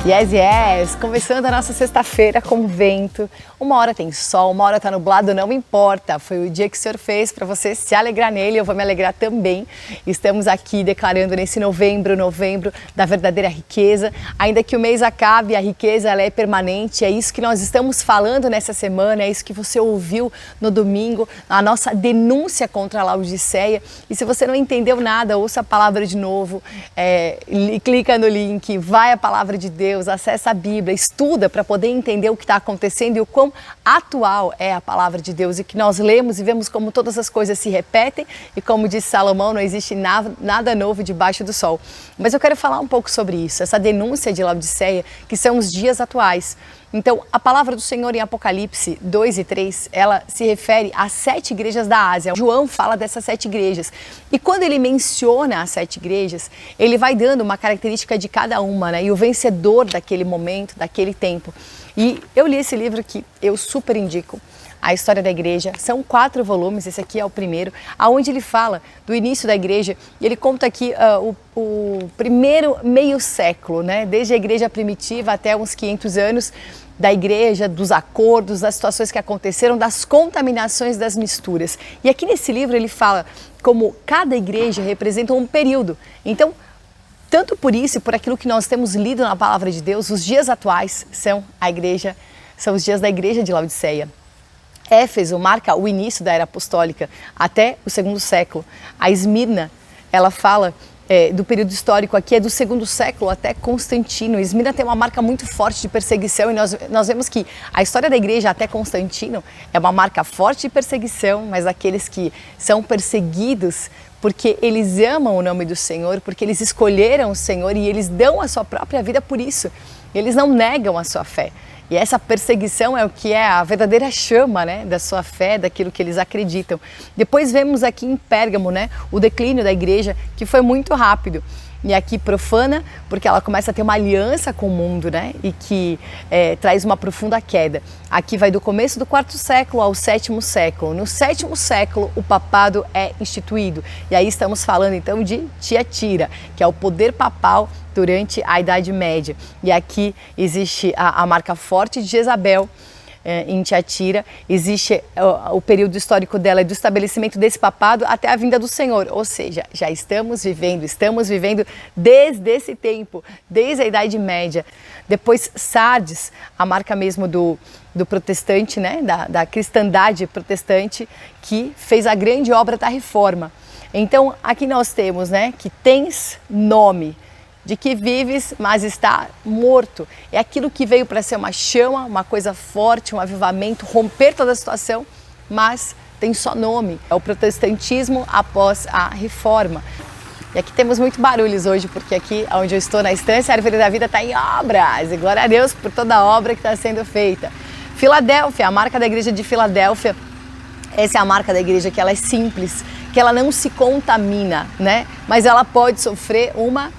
Yes, yes! Começando a nossa sexta-feira com vento. Uma hora tem sol, uma hora tá nublado, não importa. Foi o dia que o Senhor fez para você se alegrar nele, eu vou me alegrar também. Estamos aqui declarando nesse novembro da verdadeira riqueza. Ainda que o mês acabe, a riqueza ela é permanente. É isso que nós estamos falando nessa semana, é isso que você ouviu no domingo, a nossa denúncia contra a Laodiceia. E se você não entendeu nada, ouça a palavra de novo, clica no link, vai à palavra de Deus, acessa a Bíblia, estuda para poder entender o que está acontecendo e o quão atual é a palavra de Deus e que nós lemos e vemos como todas as coisas se repetem e como disse Salomão, não existe nada novo debaixo do sol. Mas eu quero falar um pouco sobre isso, essa denúncia de Laodiceia, que são os dias atuais. Então, a palavra do Senhor em Apocalipse 2 e 3, ela se refere às 7 igrejas da Ásia. João fala dessas 7 igrejas. E quando ele menciona as 7 igrejas, ele vai dando uma característica de cada uma, né? E o vencedor daquele momento, daquele tempo. E eu li esse livro que eu super indico. A História da Igreja, são 4 volumes, esse aqui é o primeiro, onde ele fala do início da igreja e ele conta aqui o primeiro meio século, né? Desde a igreja primitiva até uns 500 anos da igreja, dos acordos, das situações que aconteceram, das contaminações, das misturas. E aqui nesse livro ele fala como cada igreja representa um período. Então, tanto por isso e por aquilo que nós temos lido na palavra de Deus, os dias atuais são os dias da igreja de Laodiceia. Éfeso marca o início da era apostólica até o 2º século. A Esmirna, ela fala do período histórico aqui, é do 2º século até Constantino. Esmirna tem uma marca muito forte de perseguição e nós vemos que a história da igreja até Constantino é uma marca forte de perseguição, mas aqueles que são perseguidos porque eles amam o nome do Senhor, porque eles escolheram o Senhor e eles dão a sua própria vida por isso. Eles não negam a sua fé. E essa perseguição é o que é a verdadeira chama, né, da sua fé, daquilo que eles acreditam. Depois vemos aqui em Pérgamo, né, o declínio da igreja, que foi muito rápido. E aqui profana, porque ela começa a ter uma aliança com o mundo, né? E que traz uma profunda queda. Aqui vai do começo do 4º século ao 7º século. No 7º século, o papado é instituído. E aí estamos falando então de Tiatira, que é o poder papal durante a Idade Média. E aqui existe a marca forte de Jezabel, em Tiatira, existe o período histórico dela do estabelecimento desse papado até a vinda do Senhor, ou seja, já estamos vivendo desde esse tempo, desde a Idade Média. Depois Sardes, a marca mesmo do protestante, né, da cristandade protestante, que fez a grande obra da reforma. Então aqui nós temos, né, que tens nome, de que vives, mas está morto. É aquilo que veio para ser uma chama, uma coisa forte, um avivamento, romper toda a situação, mas tem só nome. É o protestantismo após a reforma. E aqui temos muito barulhos hoje, porque aqui onde eu estou na estância, a Árvore da Vida está em obras. E glória a Deus por toda a obra que está sendo feita. Filadélfia, a marca da igreja de Filadélfia, essa é a marca da igreja que ela é simples, que ela não se contamina, né? Mas ela pode sofrer uma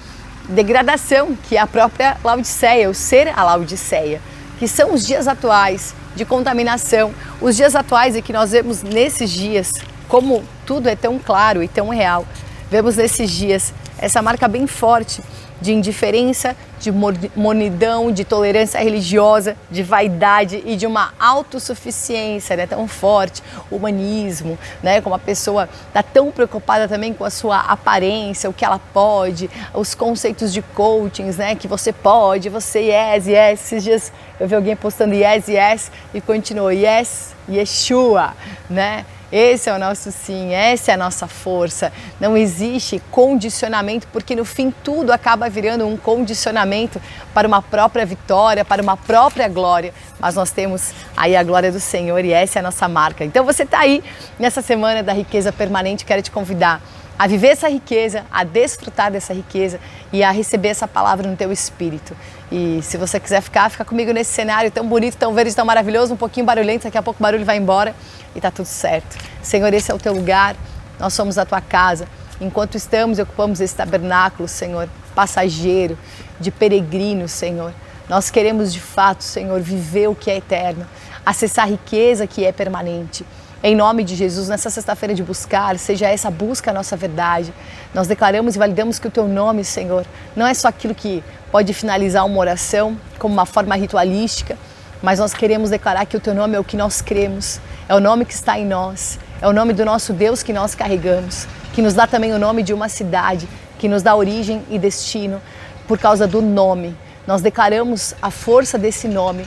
degradação, que é a própria Laodiceia, o ser a Laodiceia, que são os dias atuais de contaminação, os dias atuais e que nós vemos nesses dias, como tudo é tão claro e tão real, vemos nesses dias essa marca bem forte de indiferença, de mornidão, de tolerância religiosa, de vaidade e de uma autossuficiência, né, tão forte, humanismo, né, como a pessoa está tão preocupada também com a sua aparência, o que ela pode, os conceitos de coachings, né, que você pode, você yes, yes. Esses dias eu vi alguém postando yes, yes e continuou yes, Yeshua, né? Esse é o nosso sim, essa é a nossa força. Não existe condicionamento, porque no fim tudo acaba virando um condicionamento para uma própria vitória, para uma própria glória. Mas nós temos aí a glória do Senhor e essa é a nossa marca. Então você está aí nessa semana da riqueza permanente, quero te convidar a viver essa riqueza, a desfrutar dessa riqueza e a receber essa palavra no teu espírito. E se você quiser fica comigo nesse cenário tão bonito, tão verde, tão maravilhoso, um pouquinho barulhento, daqui a pouco o barulho vai embora e tá tudo certo. Senhor, esse é o teu lugar, nós somos a tua casa. Enquanto estamos e ocupamos esse tabernáculo, Senhor, passageiro, de peregrino, Senhor, nós queremos de fato, Senhor, viver o que é eterno, acessar a riqueza que é permanente. Em nome de Jesus, nessa sexta-feira de buscar, seja essa busca a nossa verdade. Nós declaramos e validamos que o Teu nome, Senhor, não é só aquilo que pode finalizar uma oração como uma forma ritualística, mas nós queremos declarar que o Teu nome é o que nós cremos, é o nome que está em nós, é o nome do nosso Deus que nós carregamos, que nos dá também o nome de uma cidade, que nos dá origem e destino por causa do nome. Nós declaramos a força desse nome,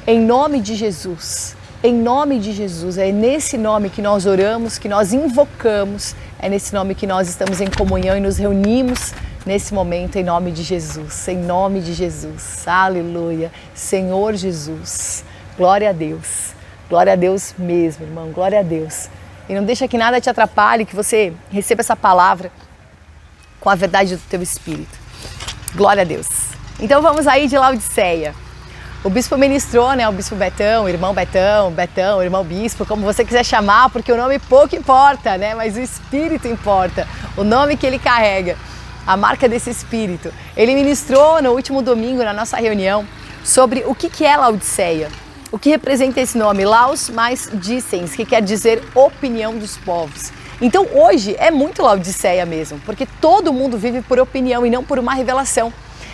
em nome de Jesus. Em nome de Jesus, é nesse nome que nós oramos, que nós invocamos, é nesse nome que nós estamos em comunhão e nos reunimos nesse momento, em nome de Jesus, em nome de Jesus, aleluia, Senhor Jesus, glória a Deus mesmo, irmão, glória a Deus. E não deixa que nada te atrapalhe, que você receba essa palavra com a verdade do teu espírito, glória a Deus. Então vamos aí de Laodiceia. O bispo ministrou, né? O bispo Betão, o irmão Betão, o irmão bispo, como você quiser chamar, porque o nome pouco importa, né? Mas o espírito importa, o nome que ele carrega, a marca desse espírito. Ele ministrou no último domingo, na nossa reunião, sobre o que é Laodiceia, o que representa esse nome, Laos mais dissens, que quer dizer opinião dos povos. Então hoje é muito Laodiceia mesmo, porque todo mundo vive por opinião e não por uma revelação.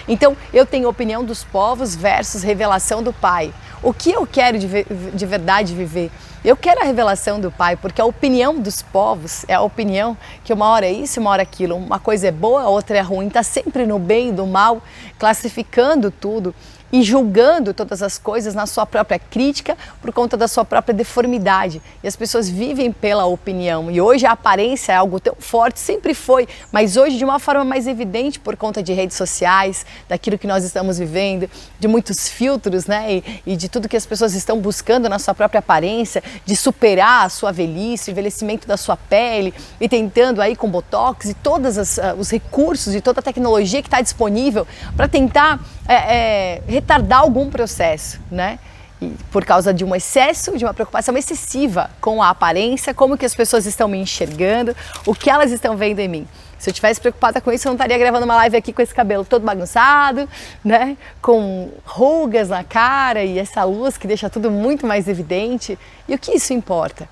Então, eu tenho opinião dos povos versus revelação do Pai. O que eu quero de verdade viver? Eu quero a revelação do Pai, porque a opinião dos povos é a opinião que uma hora é isso, uma hora é aquilo. Uma coisa é boa, a outra é ruim. Está sempre no bem e no mal, classificando tudo e julgando todas as coisas na sua própria crítica por conta da sua própria deformidade. E as pessoas vivem pela opinião. E hoje a aparência é algo tão forte, sempre foi, mas hoje de uma forma mais evidente por conta de redes sociais, daquilo que nós estamos vivendo, de muitos filtros, né? E de tudo que as pessoas estão buscando na sua própria aparência, de superar a sua velhice, o envelhecimento da sua pele e tentando aí com botox e todos os recursos e toda a tecnologia que está disponível para tentar retardar algum processo, né? E por causa de um excesso, de uma preocupação excessiva com a aparência, como que as pessoas estão me enxergando, o que elas estão vendo em mim. Se eu estivesse preocupada com isso, eu não estaria gravando uma live aqui com esse cabelo todo bagunçado, né? Com rugas na cara e essa luz que deixa tudo muito mais evidente. E o que isso importa?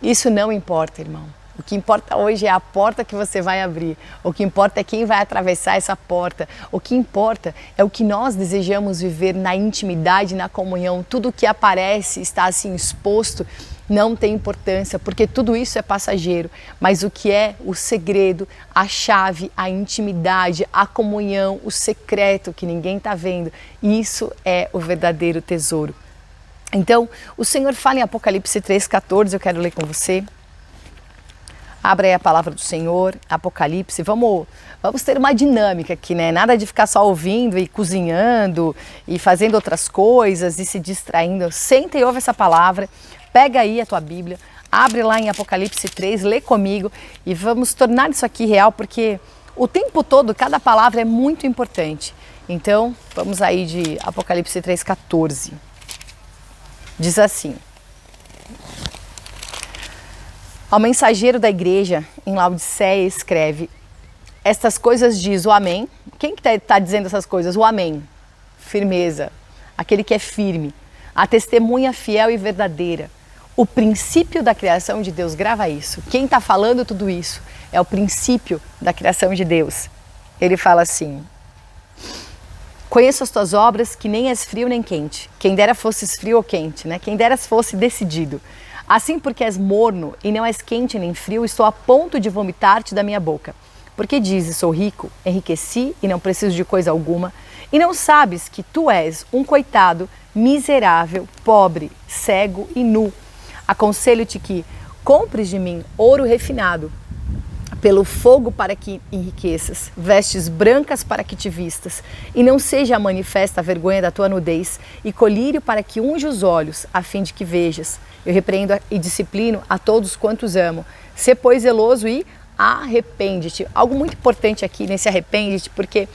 Isso não importa, irmão. O que importa hoje é a porta que você vai abrir. O que importa é quem vai atravessar essa porta. O que importa é o que nós desejamos viver na intimidade, na comunhão. Tudo que aparece, está assim exposto, não tem importância, porque tudo isso é passageiro. Mas o que é o segredo, a chave, a intimidade, a comunhão, o secreto que ninguém está vendo, isso é o verdadeiro tesouro. Então, o Senhor fala em Apocalipse 3,14, eu quero ler com você. Abra aí a palavra do Senhor, Apocalipse, vamos ter uma dinâmica aqui, né? Nada de ficar só ouvindo e cozinhando e fazendo outras coisas e se distraindo. Senta e ouve essa palavra, pega aí a tua Bíblia, abre lá em Apocalipse 3, lê comigo e vamos tornar isso aqui real, porque o tempo todo cada palavra é muito importante. Então, vamos aí de Apocalipse 3,14. Diz assim: ao mensageiro da igreja em Laodiceia escreve: estas coisas diz o Amém. Quem que está dizendo essas coisas? O Amém. Firmeza. Aquele que é firme. A testemunha fiel e verdadeira. O princípio da criação de Deus. Grava isso. Quem está falando tudo isso é o princípio da criação de Deus. Ele fala assim: conheço as tuas obras, que nem és frio nem quente. Quem dera fosses frio ou quente, né? Quem dera fosse decidido. Assim, porque és morno e não és quente nem frio, estou a ponto de vomitar-te da minha boca. Porque dizes, sou rico, enriqueci e não preciso de coisa alguma, e não sabes que tu és um coitado, miserável, pobre, cego e nu. Aconselho-te que compres de mim ouro refinado, pelo fogo para que enriqueças, vestes brancas para que te vistas, e não seja manifesta a vergonha da tua nudez, e colírio para que unja os olhos, a fim de que vejas. Eu repreendo e disciplino a todos quantos amo. Sê, pois, zeloso e arrepende-te. Algo muito importante aqui nesse arrepende-te, porque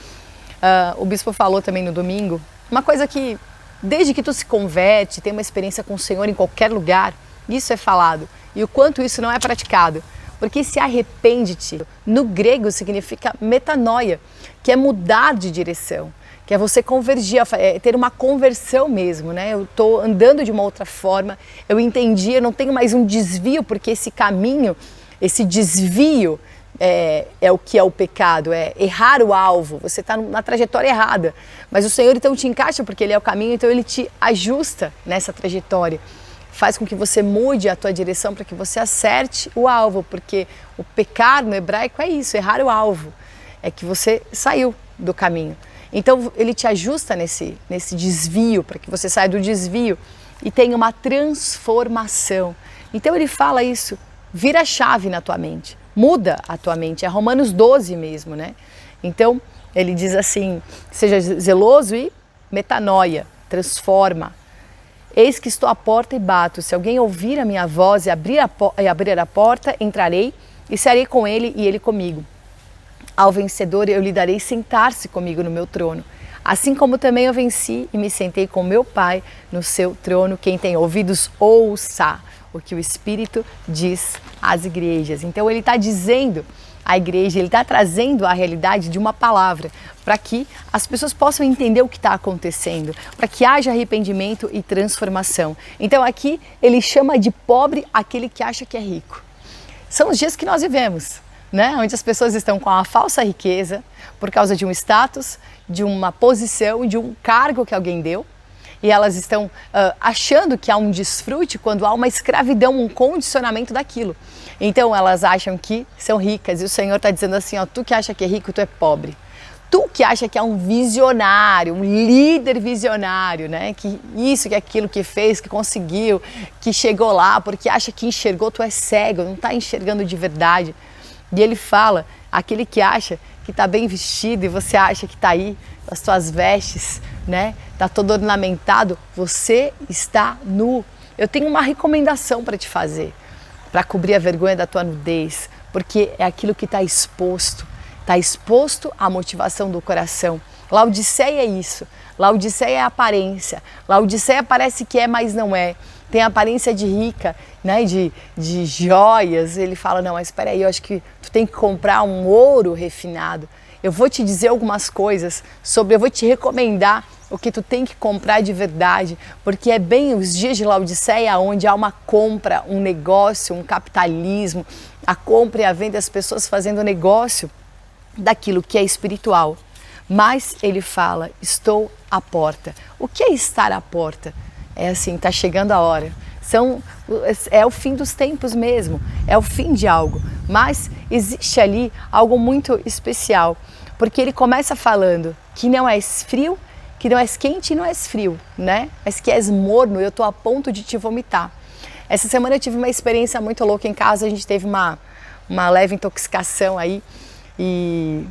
o bispo falou também no domingo, uma coisa que desde que tu se converte, tem uma experiência com o Senhor em qualquer lugar, isso é falado. E o quanto isso não é praticado. Porque esse arrepende-te, no grego significa metanoia, que é mudar de direção, que é você convergir, ter uma conversão mesmo, né? Eu estou andando de uma outra forma, eu entendi, eu não tenho mais um desvio, porque esse caminho, esse desvio é o que é o pecado, é errar o alvo, você está na trajetória errada, mas o Senhor então te encaixa porque Ele é o caminho, então Ele te ajusta nessa trajetória, faz com que você mude a tua direção para que você acerte o alvo, porque o pecar no hebraico é isso, errar o alvo, é que você saiu do caminho. Então Ele te ajusta nesse desvio, para que você saia do desvio e tenha uma transformação. Então Ele fala isso, vira a chave na tua mente, muda a tua mente, é Romanos 12 mesmo, né? Então Ele diz assim, seja zeloso e metanoia, transforma. Eis que estou à porta e bato, se alguém ouvir a minha voz e abrir a porta, entrarei e cearei com ele e ele comigo. Ao vencedor eu lhe darei sentar-se comigo no meu trono, assim como também eu venci e me sentei com meu Pai no seu trono. Quem tem ouvidos, ouça o que o Espírito diz às igrejas. Então Ele está dizendo à igreja, Ele está trazendo a realidade de uma palavra, para que as pessoas possam entender o que está acontecendo, para que haja arrependimento e transformação. Então aqui Ele chama de pobre aquele que acha que é rico. São os dias que nós vivemos, né? Onde as pessoas estão com a falsa riqueza por causa de um status, de uma posição, de um cargo que alguém deu, e elas estão achando que há um desfrute quando há uma escravidão, um condicionamento daquilo. Então elas acham que são ricas e o Senhor está dizendo assim, ó, tu que acha que é rico, tu é pobre. Tu que acha que é um visionário, um líder visionário, né? Que isso, que aquilo que fez, que conseguiu, que chegou lá, porque acha que enxergou, tu é cego, não está enxergando de verdade. E Ele fala, aquele que acha que está bem vestido e você acha que está aí, as suas vestes, né? Está todo ornamentado, você está nu. Eu tenho uma recomendação para te fazer, para cobrir a vergonha da tua nudez, porque é aquilo que está exposto à motivação do coração. Laodiceia é isso, Laodiceia é a aparência, Laodiceia parece que é, mas não é. Tem a aparência de rica, né, de joias. Ele fala, não, mas espera aí, eu acho que tu tem que comprar um ouro refinado. Eu vou te dizer algumas coisas eu vou te recomendar o que tu tem que comprar de verdade, porque é bem os dias de Laodiceia onde há uma compra, um negócio, um capitalismo, a compra e a venda, as pessoas fazendo negócio daquilo que é espiritual. Mas ele fala, estou à porta. O que é estar à porta? É assim, está chegando a hora. É o fim dos tempos mesmo, é o fim de algo. Mas existe ali algo muito especial, porque ele começa falando que não és frio, que não és quente e não és frio, né? Mas que és morno e eu estou a ponto de te vomitar. Essa semana eu tive uma experiência muito louca em casa, a gente teve uma leve intoxicação aí, e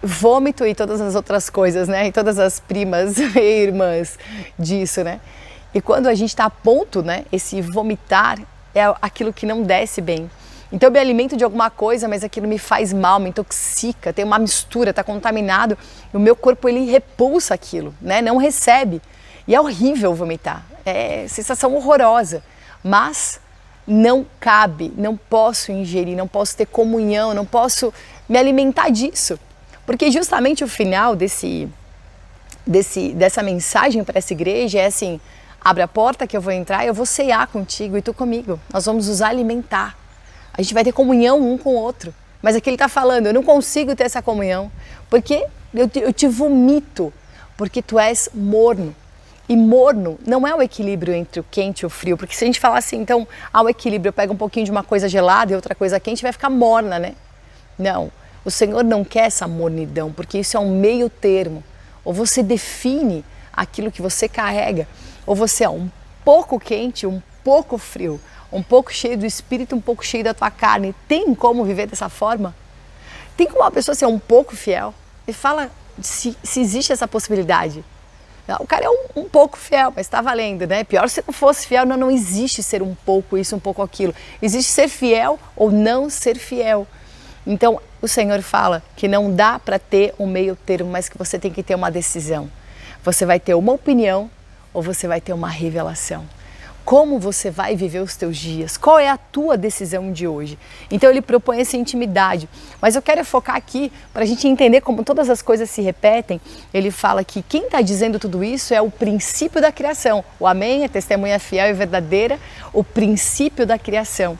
vômito e todas as outras coisas, né? E todas as primas e irmãs disso, né? E quando a gente está a ponto, né? Esse vomitar é aquilo que não desce bem. Então eu me alimento de alguma coisa, mas aquilo me faz mal, me intoxica, tem uma mistura, está contaminado. E o meu corpo, ele repulsa aquilo, né? Não recebe. E é horrível vomitar, é sensação horrorosa. Mas não cabe, não posso ingerir, não posso ter comunhão, não posso me alimentar disso. Porque justamente o final dessa mensagem para essa igreja é assim, abre a porta que eu vou entrar e eu vou cear contigo e tu comigo. Nós vamos nos alimentar. A gente vai ter comunhão um com o outro. Mas aqui ele está falando, eu não consigo ter essa comunhão porque eu te vomito, porque tu és morno. E morno não é o equilíbrio entre o quente e o frio, porque se a gente falar assim, então há um equilíbrio, eu pego um pouquinho de uma coisa gelada e outra coisa quente, vai ficar morna, né? Não, o Senhor não quer essa mornidão, porque isso é um meio termo. Ou você define aquilo que você carrega, ou você é um pouco quente, um pouco frio, um pouco cheio do Espírito, um pouco cheio da tua carne. Tem como viver dessa forma? Tem como uma pessoa ser um pouco fiel? E fala se existe essa possibilidade. O cara é um pouco fiel, mas está valendo, né? Pior se não fosse fiel, não existe ser um pouco isso, um pouco aquilo. Existe ser fiel ou não ser fiel. Então, o Senhor fala que não dá para ter um meio termo, mas que você tem que ter uma decisão. Você vai ter uma opinião ou você vai ter uma revelação. como você vai viver os teus dias, qual é a tua decisão de hoje. Então ele propõe essa intimidade, mas eu quero focar aqui para a gente entender como todas as coisas se repetem. Ele fala que quem está dizendo tudo isso é o princípio da criação, o amém, a testemunha fiel e verdadeira, o princípio da criação.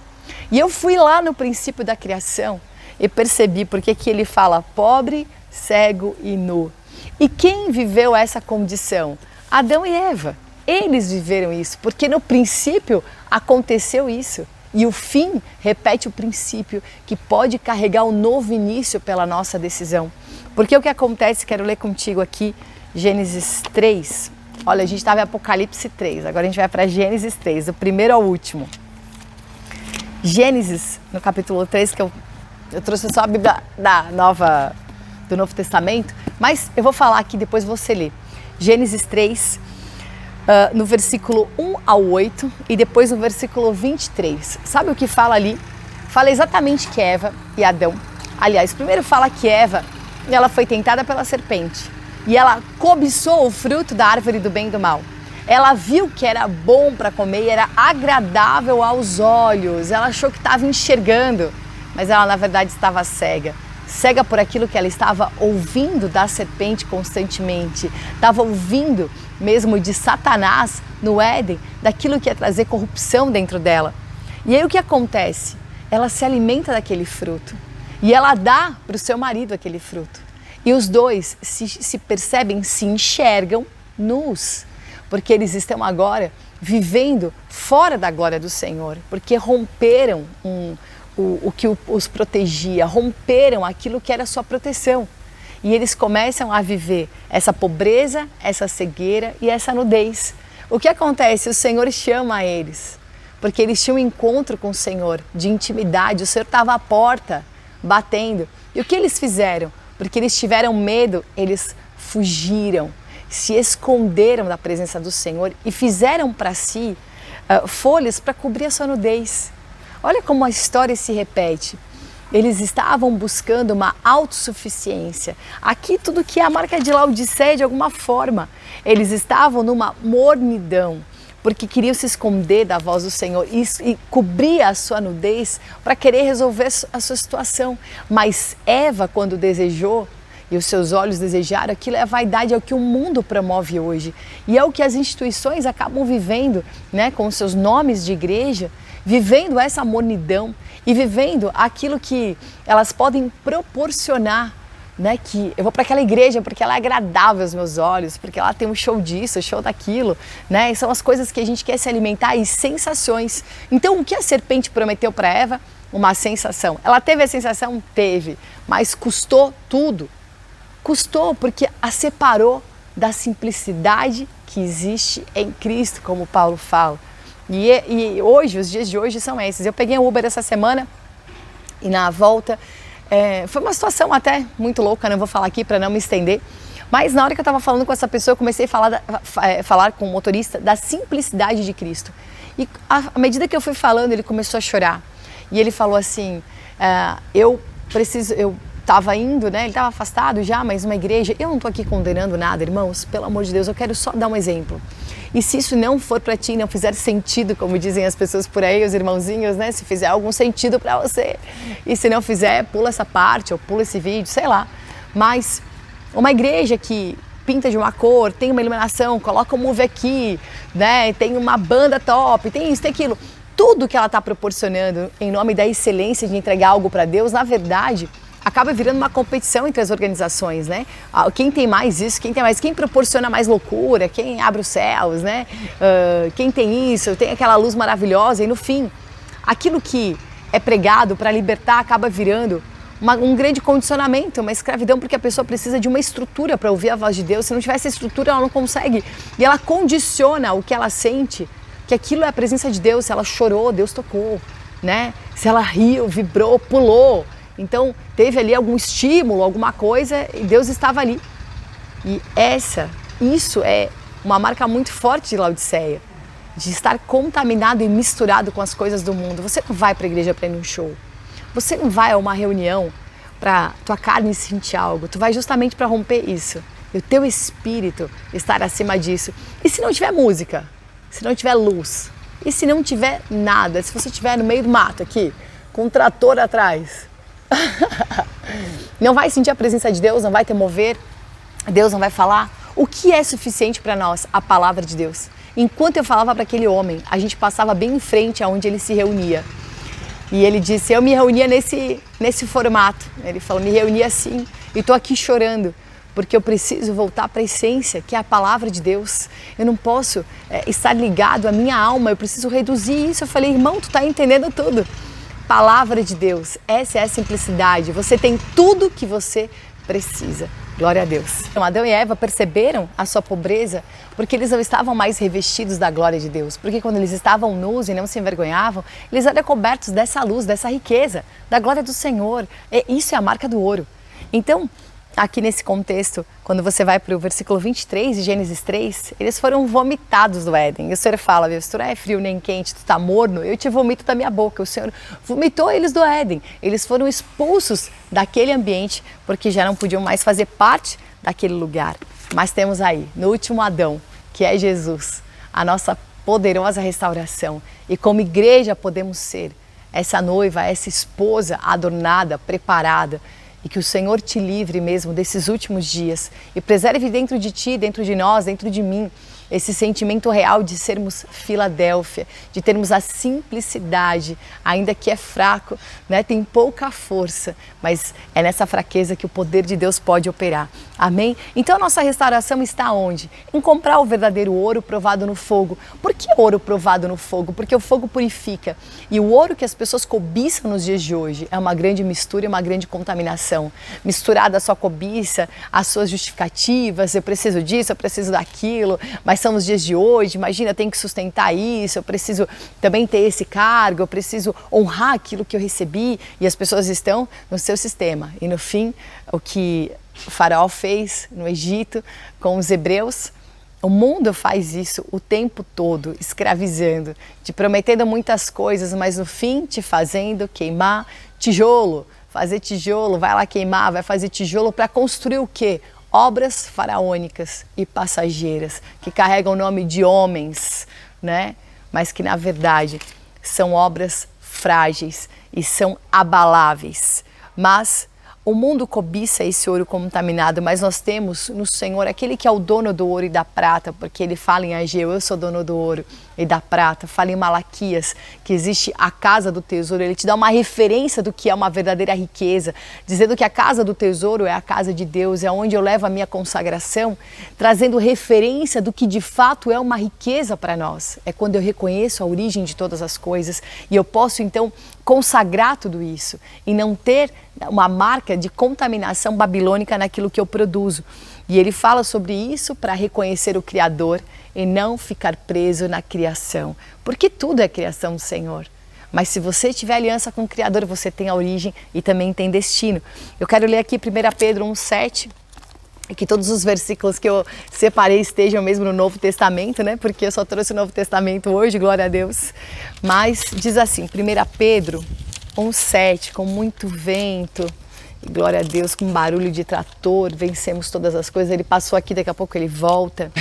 E eu fui lá no princípio da criação e percebi porque que ele fala pobre, cego e nu. E quem viveu essa condição? Adão e Eva. Eles viveram isso, porque no princípio aconteceu isso. E o fim repete o princípio, que pode carregar um novo início pela nossa decisão. Porque o que acontece, quero ler contigo aqui, Gênesis 3. Olha, a gente estava em Apocalipse 3, agora a gente vai para Gênesis 3, do primeiro ao último. Gênesis, no capítulo 3, que eu trouxe só a Bíblia do Novo Testamento, mas eu vou falar aqui, depois você lê. Gênesis 3, no versículo 1 ao 8 e depois no versículo 23. Sabe o que fala ali? Fala exatamente que Eva e Adão. Aliás, primeiro fala que Eva, ela foi tentada pela serpente e ela cobiçou o fruto da árvore do bem e do mal. Ela viu que era bom para comer e era agradável aos olhos. Ela achou que estava enxergando, mas ela na verdade estava cega. Cega por aquilo que ela estava ouvindo da serpente constantemente. Estava ouvindo mesmo de Satanás no Éden, daquilo que ia trazer corrupção dentro dela. E aí o que acontece? Ela se alimenta daquele fruto e ela dá para o seu marido aquele fruto. E os dois se percebem, se enxergam nus, porque eles estão agora vivendo fora da glória do Senhor, porque romperam o que os protegia, romperam aquilo que era sua proteção. E eles começam a viver essa pobreza, essa cegueira e essa nudez. O que acontece? O Senhor chama eles, porque eles tinham um encontro com o Senhor, de intimidade. O Senhor estava à porta, batendo. E o que eles fizeram? Porque eles tiveram medo, eles fugiram, se esconderam da presença do Senhor e fizeram para si folhas para cobrir a sua nudez. Olha como a história se repete. Eles estavam buscando uma autossuficiência. Aqui tudo que é a marca de Laodiceia de alguma forma. Eles estavam numa mornidão, porque queriam se esconder da voz do Senhor e cobrir a sua nudez para querer resolver a sua situação. Mas Eva, quando desejou, e os seus olhos desejaram, aquilo é a vaidade, é o que o mundo promove hoje. E é o que as instituições acabam vivendo, né, com os seus nomes de igreja, vivendo essa mornidão e vivendo aquilo que elas podem proporcionar, né? Que eu vou para aquela igreja porque ela é agradável aos meus olhos, porque ela tem um show disso, um show daquilo, né? E são as coisas que a gente quer se alimentar e sensações. Então, o que a serpente prometeu para Eva? Uma sensação. Ela teve a sensação? Teve, mas custou tudo. Custou porque a separou da simplicidade que existe em Cristo, como Paulo fala. E hoje, os dias de hoje são esses. Eu peguei um Uber essa semana e na volta foi uma situação até muito louca, não vou falar aqui para não me estender, mas na hora que eu estava falando com essa pessoa, eu comecei a falar com o motorista da simplicidade de Cristo. E à medida que eu fui falando, ele começou a chorar. E ele falou assim, eu estava indo, né? Ele estava afastado já, mas uma igreja, eu não estou aqui condenando nada, irmãos, pelo amor de Deus, eu quero só dar um exemplo. E se isso não for para ti, não fizer sentido, como dizem as pessoas por aí, os irmãozinhos, né? Se fizer algum sentido para você. E se não fizer, pula essa parte ou pula esse vídeo, sei lá. Mas uma igreja que pinta de uma cor, tem uma iluminação, coloca um move aqui, né? Tem uma banda top, tem isso, tem aquilo. Tudo que ela está proporcionando em nome da excelência de entregar algo para Deus, na verdade, acaba virando uma competição entre as organizações, né? Quem tem mais isso, quem tem mais, quem proporciona mais loucura, quem abre os céus, né? Quem tem isso, tem aquela luz maravilhosa e no fim, aquilo que é pregado para libertar acaba virando um grande condicionamento, uma escravidão, porque a pessoa precisa de uma estrutura para ouvir a voz de Deus. Se não tiver essa estrutura, ela não consegue. E ela condiciona o que ela sente, que aquilo é a presença de Deus. Se ela chorou, Deus tocou, né? Se ela riu, vibrou, pulou. Então, teve ali algum estímulo, alguma coisa, e Deus estava ali. E isso é uma marca muito forte de Laodiceia, de estar contaminado e misturado com as coisas do mundo. Você não vai para a igreja para ir num show. Você não vai a uma reunião para tua carne sentir algo. Tu vai justamente para romper isso. E o teu espírito estar acima disso. E se não tiver música? Se não tiver luz? E se não tiver nada, se você estiver no meio do mato aqui, com um trator atrás, não vai sentir a presença de Deus, não vai ter mover, Deus não vai falar? O que é suficiente para nós? A palavra de Deus. Enquanto eu falava para aquele homem, a gente passava bem em frente aonde ele se reunia. E ele disse, eu me reunia nesse formato. Ele falou, me reunia assim e estou aqui chorando, porque eu preciso voltar para a essência, que é a palavra de Deus. Eu não posso estar ligado à minha alma, eu preciso reduzir isso. Eu falei, irmão, tu está entendendo tudo. Palavra de Deus, essa é a simplicidade. Você tem tudo que você precisa. Glória a Deus. Então, Adão e Eva perceberam a sua pobreza porque eles não estavam mais revestidos da glória de Deus. Porque quando eles estavam nus e não se envergonhavam, eles eram cobertos dessa luz, dessa riqueza, da glória do Senhor. Isso é a marca do ouro. Então, aqui nesse contexto, quando você vai para o versículo 23 de Gênesis 3, eles foram vomitados do Éden. E o Senhor fala, se tu não é frio nem quente, tu está morno, eu te vomito da minha boca. O Senhor vomitou eles do Éden. Eles foram expulsos daquele ambiente porque já não podiam mais fazer parte daquele lugar. Mas temos aí, no último Adão, que é Jesus, a nossa poderosa restauração. E como igreja podemos ser essa noiva, essa esposa adornada, preparada, e que o Senhor te livre mesmo desses últimos dias e preserve dentro de ti, dentro de nós, dentro de mim, esse sentimento real de sermos Filadélfia, de termos a simplicidade, ainda que é fraco, né? Tem pouca força, mas é nessa fraqueza que o poder de Deus pode operar. Amém? Então a nossa restauração está onde? Em comprar o verdadeiro ouro provado no fogo. Por que ouro provado no fogo? Porque o fogo purifica. E o ouro que as pessoas cobiçam nos dias de hoje é uma grande mistura e uma grande contaminação. Misturada a sua cobiça, as suas justificativas, eu preciso disso, eu preciso daquilo, mas são os dias de hoje, imagina, eu tenho que sustentar isso, eu preciso também ter esse cargo, eu preciso honrar aquilo que eu recebi, e as pessoas estão no seu sistema. E no fim, o que o faraó fez no Egito com os hebreus, o mundo faz isso o tempo todo, escravizando, te prometendo muitas coisas, mas no fim te fazendo queimar tijolo, fazer tijolo, vai lá queimar, vai fazer tijolo para construir o quê? Obras faraônicas e passageiras, que carregam o nome de homens, né? Mas que na verdade são obras frágeis e são abaláveis. Mas o mundo cobiça esse ouro contaminado, mas nós temos no Senhor aquele que é o dono do ouro e da prata, porque ele fala em Ageu, eu sou dono do ouro e da prata. Fala em Malaquias, que existe a casa do tesouro. Ele te dá uma referência do que é uma verdadeira riqueza, dizendo que a casa do tesouro é a casa de Deus, é onde eu levo a minha consagração, trazendo referência do que de fato é uma riqueza para nós. É quando eu reconheço a origem de todas as coisas e eu posso então consagrar tudo isso e não ter uma marca de contaminação babilônica naquilo que eu produzo. E ele fala sobre isso para reconhecer o Criador e não ficar preso na criação, porque tudo é criação do Senhor. Mas se você tiver aliança com o Criador, você tem a origem e também tem destino. Eu quero ler aqui 1 Pedro 1,7, e que todos os versículos que eu separei estejam mesmo no Novo Testamento, né? Porque eu só trouxe o Novo Testamento hoje, glória a Deus. Mas diz assim, 1 Pedro 1,7, com muito vento, e glória a Deus, com barulho de trator, vencemos todas as coisas. Ele passou aqui, daqui a pouco ele volta.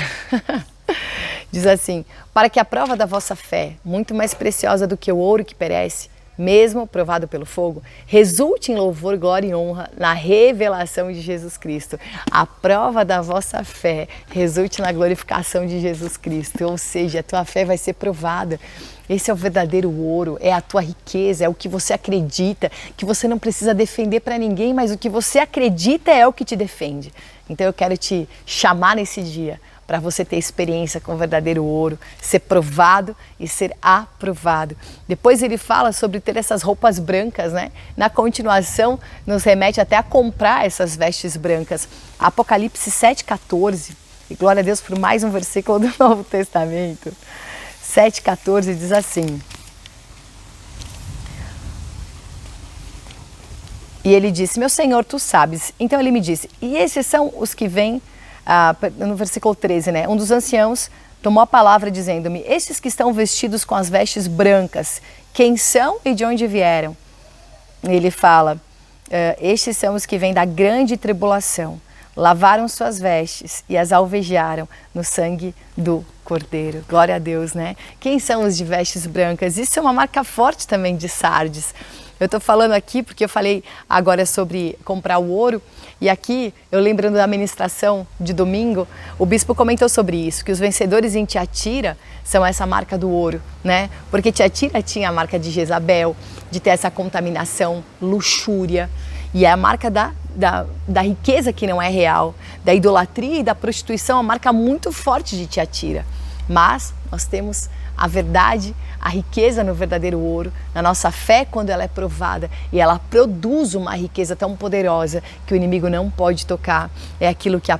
Diz assim, para que a prova da vossa fé, muito mais preciosa do que o ouro que perece, mesmo provado pelo fogo, resulte em louvor, glória e honra na revelação de Jesus Cristo. A prova da vossa fé resulte na glorificação de Jesus Cristo, ou seja, a tua fé vai ser provada. Esse é o verdadeiro ouro, é a tua riqueza, é o que você acredita, que você não precisa defender para ninguém, mas o que você acredita é o que te defende. Então eu quero te chamar nesse dia para você ter experiência com o verdadeiro ouro, ser provado e ser aprovado. Depois ele fala sobre ter essas roupas brancas, né? Na continuação, nos remete até a comprar essas vestes brancas. Apocalipse 7,14, e glória a Deus por mais um versículo do Novo Testamento. 7,14 diz assim, e ele disse, meu Senhor, tu sabes. Então ele me disse, e esses são os que vêm, no versículo 13, né? Um dos anciãos tomou a palavra dizendo-me, estes que estão vestidos com as vestes brancas, quem são e de onde vieram? Ele fala, estes são os que vêm da grande tribulação, lavaram suas vestes e as alvejaram no sangue do Cordeiro. Glória a Deus, né? Quem são os de vestes brancas? Isso é uma marca forte também de Sardes. Eu estou falando aqui porque eu falei agora sobre comprar o ouro, e aqui, eu lembrando da ministração de domingo, o bispo comentou sobre isso, que os vencedores em Tiatira são essa marca do ouro, né? Porque Tiatira tinha a marca de Jezabel, de ter essa contaminação, luxúria, e é a marca da riqueza que não é real, da idolatria e da prostituição, a marca muito forte de Tiatira. Mas nós temos a verdade, a riqueza no verdadeiro ouro, na nossa fé quando ela é provada, e ela produz uma riqueza tão poderosa que o inimigo não pode tocar. É aquilo que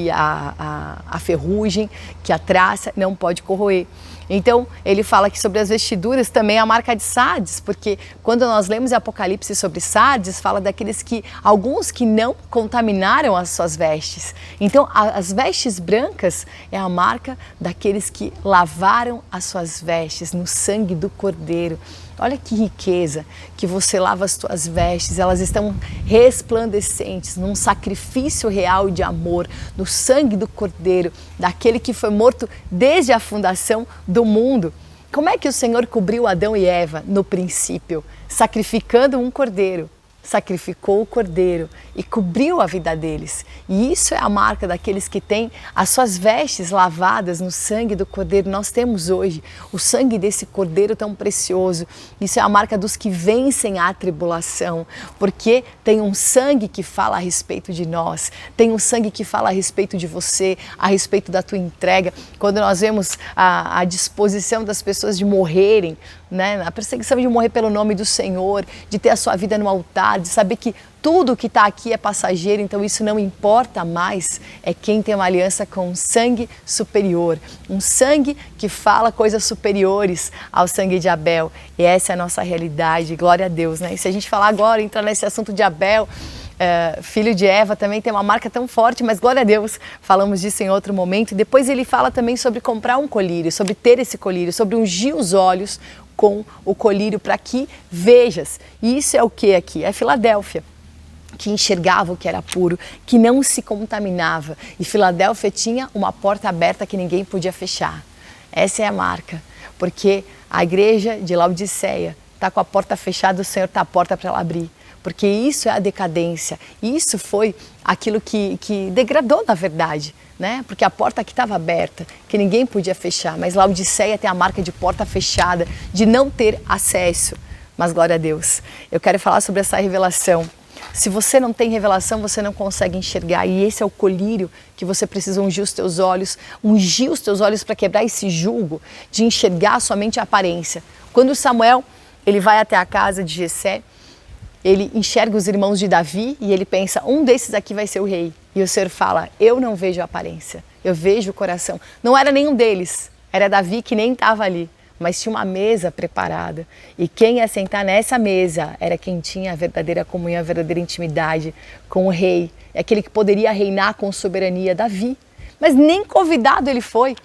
a ferrugem, que a traça não pode corroer. Então, ele fala que sobre as vestiduras também a marca de Sardes, porque quando nós lemos Apocalipse sobre Sardes, fala daqueles que, alguns que não contaminaram as suas vestes. Então, as vestes brancas é a marca daqueles que lavaram as suas vestes no sangue do Cordeiro. Olha que riqueza, que você lava as tuas vestes, elas estão resplandecentes num sacrifício real de amor, no sangue do Cordeiro, daquele que foi morto desde a fundação do mundo. Como é que o Senhor cobriu Adão e Eva no princípio? Sacrificando um cordeiro. Sacrificou o cordeiro e cobriu a vida deles. E isso é a marca daqueles que têm as suas vestes lavadas no sangue do cordeiro. Nós temos hoje o sangue desse cordeiro tão precioso. Isso é a marca dos que vencem a tribulação, porque tem um sangue que fala a respeito de nós, tem um sangue que fala a respeito de você, a respeito da tua entrega. Quando nós vemos a disposição das pessoas de morrerem, né, a perseguição de morrer pelo nome do Senhor, de ter a sua vida no altar, de saber que tudo que está aqui é passageiro, então isso não importa mais, é quem tem uma aliança com um sangue superior, um sangue que fala coisas superiores ao sangue de Abel, e essa é a nossa realidade, glória a Deus, né? E se a gente falar agora, entrar nesse assunto de Abel, filho de Eva, também tem uma marca tão forte, mas glória a Deus, falamos disso em outro momento. E depois ele fala também sobre comprar um colírio, sobre ter esse colírio, sobre ungir os olhos com o colírio para que vejas. E isso é o que aqui? É Filadélfia, que enxergava o que era puro, que não se contaminava. E Filadélfia tinha uma porta aberta que ninguém podia fechar. Essa é a marca, porque a igreja de Laodiceia está com a porta fechada, o Senhor está a porta para ela abrir. Porque isso é a decadência, isso foi aquilo que degradou na verdade, né? Porque a porta aqui estava aberta, que ninguém podia fechar, mas Laodiceia tem a marca de porta fechada, de não ter acesso. Mas glória a Deus, eu quero falar sobre essa revelação. Se você não tem revelação, você não consegue enxergar, e esse é o colírio que você precisa ungir os teus olhos para quebrar esse jugo de enxergar somente a aparência. Quando Samuel ele vai até a casa de Jessé, ele enxerga os irmãos de Davi e ele pensa, um desses aqui vai ser o rei. E o Senhor fala, eu não vejo a aparência, eu vejo o coração. Não era nenhum deles, era Davi que nem estava ali, mas tinha uma mesa preparada. E quem ia sentar nessa mesa era quem tinha a verdadeira comunhão, a verdadeira intimidade com o rei. É aquele que poderia reinar com soberania, Davi. Mas nem convidado ele foi,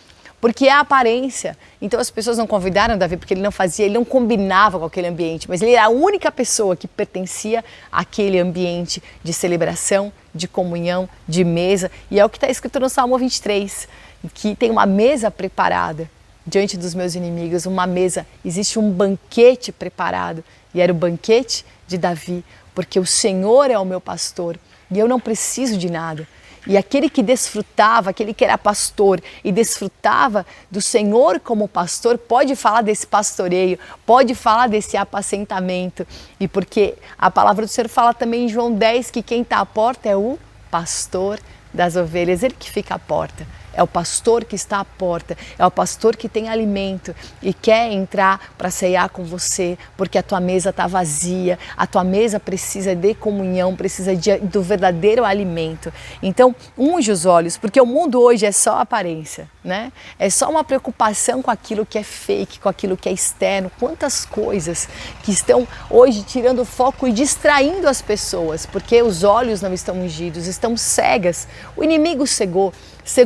porque é a aparência. Então as pessoas não convidaram Davi porque ele não combinava com aquele ambiente, mas ele era a única pessoa que pertencia àquele ambiente de celebração, de comunhão, de mesa. E é o que está escrito no Salmo 23, que tem uma mesa preparada diante dos meus inimigos, uma mesa, existe um banquete preparado, e era o banquete de Davi, porque o Senhor é o meu pastor e eu não preciso de nada. E aquele que desfrutava, aquele que era pastor e desfrutava do Senhor como pastor, pode falar desse pastoreio, pode falar desse apacentamento. E porque a palavra do Senhor fala também em João 10 que quem está à porta é o pastor das ovelhas, ele que fica à porta. É o pastor que está à porta, é o pastor que tem alimento e quer entrar para ceiar com você, porque a tua mesa está vazia, a tua mesa precisa de comunhão, precisa do verdadeiro alimento. Então, unge os olhos, porque o mundo hoje é só aparência, né? É só uma preocupação com aquilo que é fake, com aquilo que é externo. Quantas coisas que estão hoje tirando o foco e distraindo as pessoas, porque os olhos não estão ungidos, estão cegas. O inimigo cegou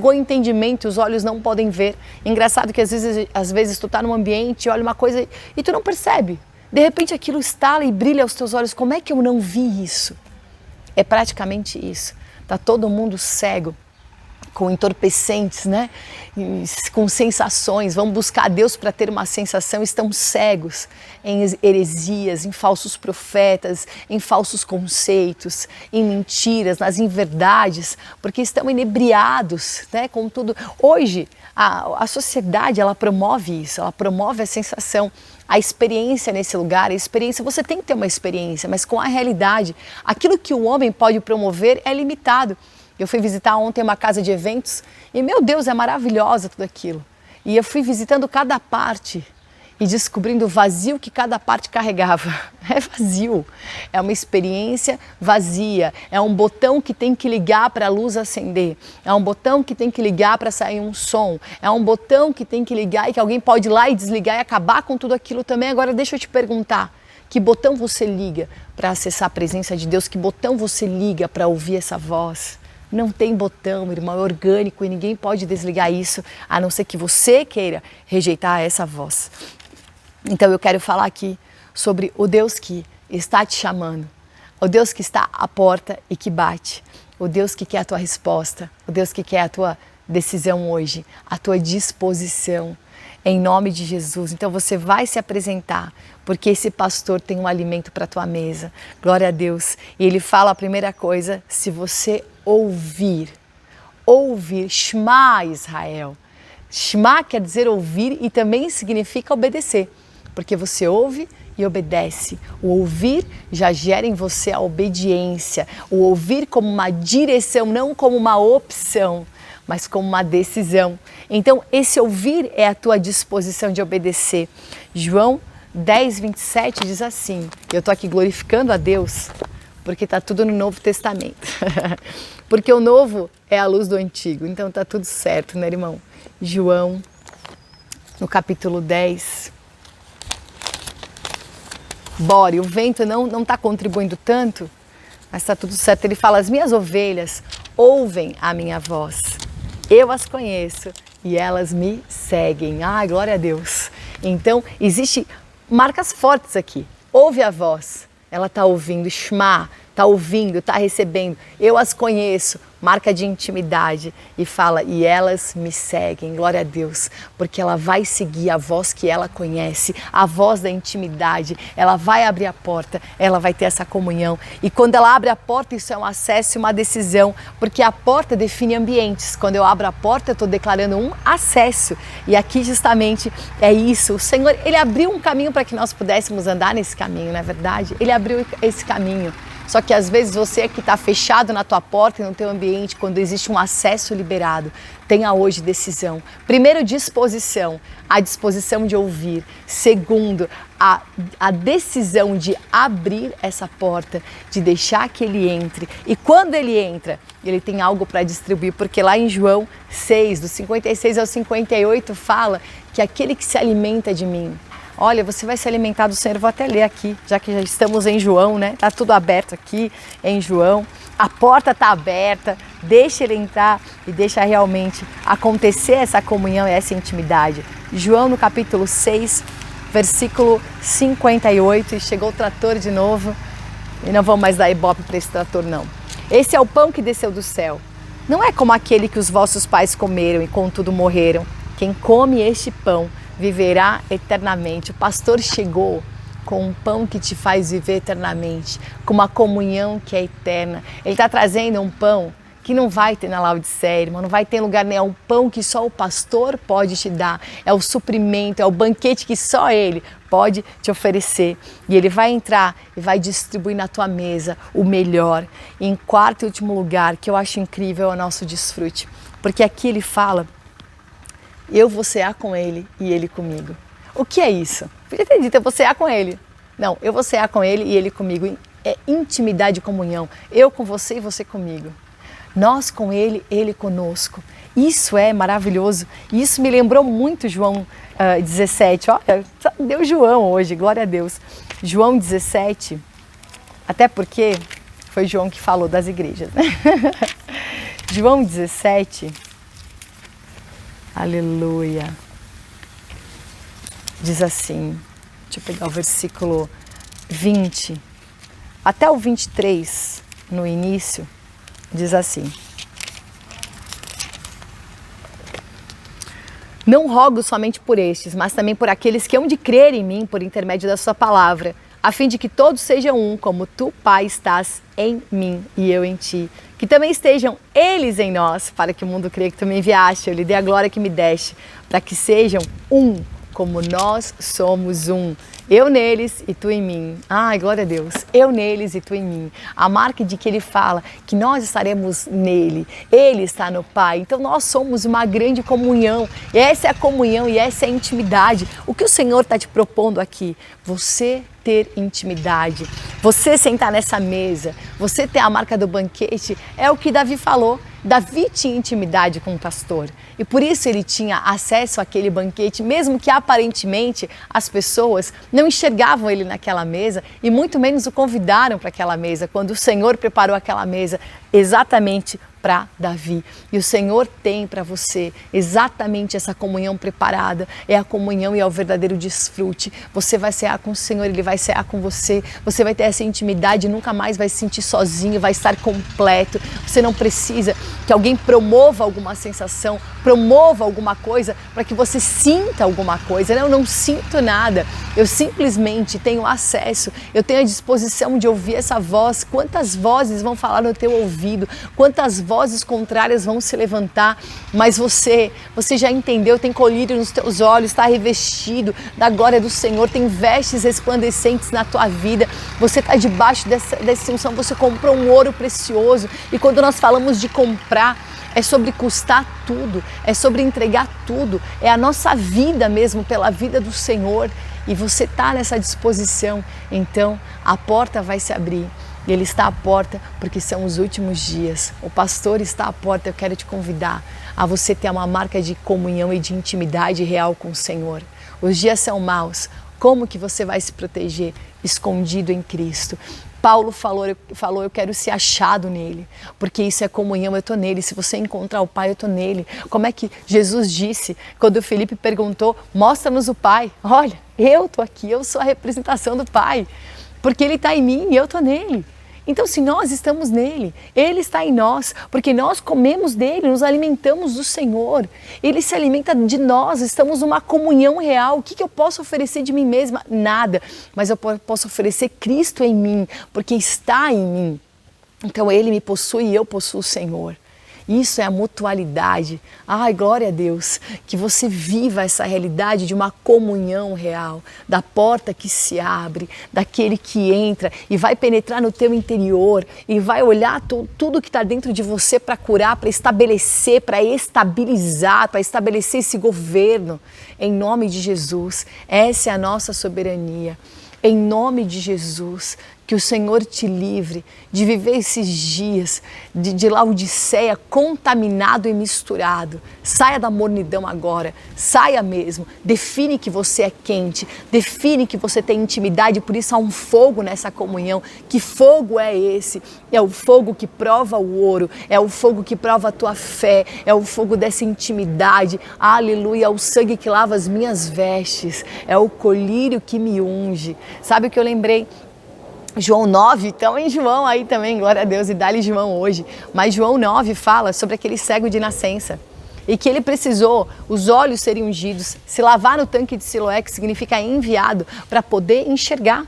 o entendimento, os olhos não podem ver. Engraçado que às vezes tu tá num ambiente, olha uma coisa e tu não percebe. De repente aquilo estala e brilha aos teus olhos. Como é que eu não vi isso? É praticamente isso. Está todo mundo cego, com entorpecentes, né? Com sensações, vão buscar Deus para ter uma sensação, estão cegos em heresias, em falsos profetas, em falsos conceitos, em mentiras, nas inverdades, porque estão inebriados, né, com tudo. Hoje, a sociedade, ela promove isso, ela promove a sensação, a experiência nesse lugar, a experiência, você tem que ter uma experiência, mas com a realidade, aquilo que o homem pode promover é limitado. Eu fui visitar ontem uma casa de eventos e, meu Deus, é maravilhosa tudo aquilo. E eu fui visitando cada parte e descobrindo o vazio que cada parte carregava. É vazio, é uma experiência vazia, é um botão que tem que ligar para a luz acender, é um botão que tem que ligar para sair um som, é um botão que tem que ligar e que alguém pode ir lá e desligar e acabar com tudo aquilo também. Agora deixa eu te perguntar, que botão você liga para acessar a presença de Deus? Que botão você liga para ouvir essa voz? Não tem botão, irmão, é orgânico e ninguém pode desligar isso, a não ser que você queira rejeitar essa voz. Então eu quero falar aqui sobre o Deus que está te chamando, o Deus que está à porta e que bate, o Deus que quer a tua resposta, o Deus que quer a tua decisão hoje, a tua disposição, em nome de Jesus. Então você vai se apresentar, porque esse pastor tem um alimento para a tua mesa, glória a Deus. E ele fala a primeira coisa, se você ouvir, Shema Israel. Shema quer dizer ouvir e também significa obedecer, porque você ouve e obedece. O ouvir já gera em você a obediência, o ouvir como uma direção, não como uma opção, mas como uma decisão. Então esse ouvir é a tua disposição de obedecer. João 10, 27 diz assim, eu estou aqui glorificando a Deus, porque está tudo no Novo Testamento. Porque o novo é a luz do antigo, então está tudo certo, né, irmão? João, no capítulo 10. Bore, o vento não está contribuindo tanto, mas está tudo certo. Ele fala, as minhas ovelhas ouvem a minha voz, eu as conheço e elas me seguem. Ai, glória a Deus. Então, existe marcas fortes aqui. Ouve a voz, ela está ouvindo, Shema, está ouvindo, está recebendo. Eu as conheço, marca de intimidade. E fala, e elas me seguem, glória a Deus, porque ela vai seguir a voz que ela conhece, a voz da intimidade. Ela vai abrir a porta, ela vai ter essa comunhão. E quando ela abre a porta, isso é um acesso e uma decisão, porque a porta define ambientes. Quando eu abro a porta, eu estou declarando um acesso. E aqui justamente é isso. O Senhor, Ele abriu um caminho para que nós pudéssemos andar nesse caminho, não é verdade? Ele abriu esse caminho. Só que às vezes você que está fechado na tua porta e no teu ambiente, quando existe um acesso liberado, tenha hoje decisão. Primeiro, disposição, a disposição de ouvir. Segundo, a decisão de abrir essa porta, de deixar que ele entre. E quando ele entra, ele tem algo para distribuir, porque lá em João 6, do 56 ao 58, fala que aquele que se alimenta de mim, olha, você vai se alimentar do Senhor. Vou até ler aqui, já que já estamos em João, né? Tá tudo aberto aqui em João. A porta está aberta, deixa ele entrar e deixa realmente acontecer essa comunhão e essa intimidade. João no capítulo 6, versículo 58, e chegou o trator de novo. E não vamos mais dar ibope para esse trator, não. Esse é o pão que desceu do céu. Não é como aquele que os vossos pais comeram e contudo morreram. Quem come este pão viverá eternamente. O pastor chegou com um pão que te faz viver eternamente, com uma comunhão que é eterna. Ele está trazendo um pão que não vai ter na Laodiceia, irmão, não vai ter lugar nenhum. É um pão que só o pastor pode te dar. É o suprimento, é o banquete que só ele pode te oferecer. E ele vai entrar e vai distribuir na tua mesa o melhor. E em quarto e último lugar, que eu acho incrível, é o nosso desfrute. Porque aqui ele fala, eu vou cear com ele e ele comigo. O que é isso? Podia ter dito, eu vou cear com ele. Não, eu vou cear com ele e ele comigo. É intimidade e comunhão. Eu com você e você comigo. Nós com ele, ele conosco. Isso é maravilhoso. Isso me lembrou muito João 17. Olha, deu João hoje, glória a Deus. João 17, até porque foi João que falou das igrejas, né? João 17... Aleluia. Diz assim, deixa eu pegar o versículo 20, até o 23, no início, Diz assim: não rogo somente por estes, mas também por aqueles que hão de crer em mim por intermédio da sua palavra, a fim de que todos sejam um, como tu, Pai, estás em mim e eu em ti. Que também estejam eles em nós, para que o mundo creia que tu me enviaste, eu lhe dei a glória que me deste, para que sejam um, como nós somos um. Eu neles e tu em mim. Ai, glória a Deus. Eu neles e tu em mim. A marca de que ele fala que nós estaremos nele. Ele está no Pai. Então nós somos uma grande comunhão. E essa é a comunhão e essa é a intimidade. O que o Senhor está te propondo aqui? Você ter intimidade. Você sentar nessa mesa. Você ter a marca do banquete. É o que Davi falou. Davi tinha intimidade com o pastor e por isso ele tinha acesso àquele banquete, mesmo que aparentemente as pessoas não enxergavam ele naquela mesa e muito menos o convidaram para aquela mesa, quando o Senhor preparou aquela mesa exatamente para Davi. E o Senhor tem para você exatamente essa comunhão preparada, é a comunhão e é o verdadeiro desfrute. Você vai cear com o Senhor, Ele vai cear com você, você vai ter essa intimidade, nunca mais vai se sentir sozinho, vai estar completo. Você não precisa que alguém promova alguma sensação, promova alguma coisa para que você sinta alguma coisa. Eu não sinto nada, eu simplesmente tenho acesso, eu tenho a disposição de ouvir essa voz. Quantas vozes vão falar no teu ouvido, quantas vozes contrárias vão se levantar, mas você já entendeu, tem colírio nos teus olhos, está revestido da glória do Senhor, tem vestes resplandecentes na tua vida, você está debaixo dessa unção, você comprou um ouro precioso. E quando nós falamos de comprar, é sobre custar tudo, é sobre entregar tudo, é a nossa vida mesmo pela vida do Senhor, e você está nessa disposição, então a porta vai se abrir. Ele está à porta porque são os últimos dias. O pastor está à porta. Eu quero te convidar a você ter uma marca de comunhão e de intimidade real com o Senhor. Os dias são maus. Como que você vai se proteger? Escondido em Cristo. Paulo falou, eu quero ser achado nele, porque isso é comunhão, eu estou nele. Se você encontrar o Pai, eu estou nele. Como é que Jesus disse, quando o Felipe perguntou, mostra-nos o Pai. Olha, eu estou aqui, eu sou a representação do Pai, porque Ele está em mim e eu estou nele. Então, se nós estamos nele, Ele está em nós, porque nós comemos dele, nos alimentamos do Senhor. Ele se alimenta de nós, estamos numa comunhão real. O que eu posso oferecer de mim mesma? Nada, mas eu posso oferecer Cristo em mim, porque está em mim. Então, Ele me possui e eu possuo o Senhor. Isso é a mutualidade. Ai, glória a Deus, que você viva essa realidade de uma comunhão real, da porta que se abre, daquele que entra e vai penetrar no teu interior e vai olhar tudo que está dentro de você para curar, para estabelecer, para estabilizar, para estabelecer esse governo. Em nome de Jesus, essa é a nossa soberania. Em nome de Jesus, que o Senhor te livre de viver esses dias de Laodiceia contaminado e misturado. Saia da mornidão agora, saia mesmo. Define que você é quente, define que você tem intimidade, por isso há um fogo nessa comunhão. Que fogo é esse? É o fogo que prova o ouro, é o fogo que prova a tua fé, é o fogo dessa intimidade. Aleluia, é o sangue que lava as minhas vestes, é o colírio que me unge. Sabe o que eu lembrei? João 9, então em João aí também, glória a Deus, e dá-lhe João hoje. Mas João 9 fala sobre aquele cego de nascença e que ele precisou os olhos serem ungidos, se lavar no tanque de Siloé, que significa enviado, para poder enxergar.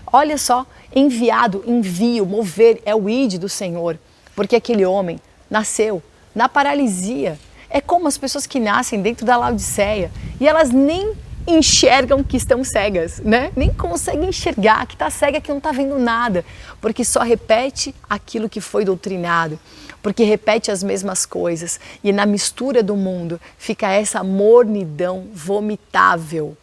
Olha só, enviado, envio, mover, é o id do Senhor, porque aquele homem nasceu na paralisia. É como as pessoas que nascem dentro da Laodiceia e elas nem enxergam que estão cegas, né? Nem conseguem enxergar que está cega, que não está vendo nada, porque só repete aquilo que foi doutrinado, porque repete as mesmas coisas e na mistura do mundo fica essa mornidão vomitável.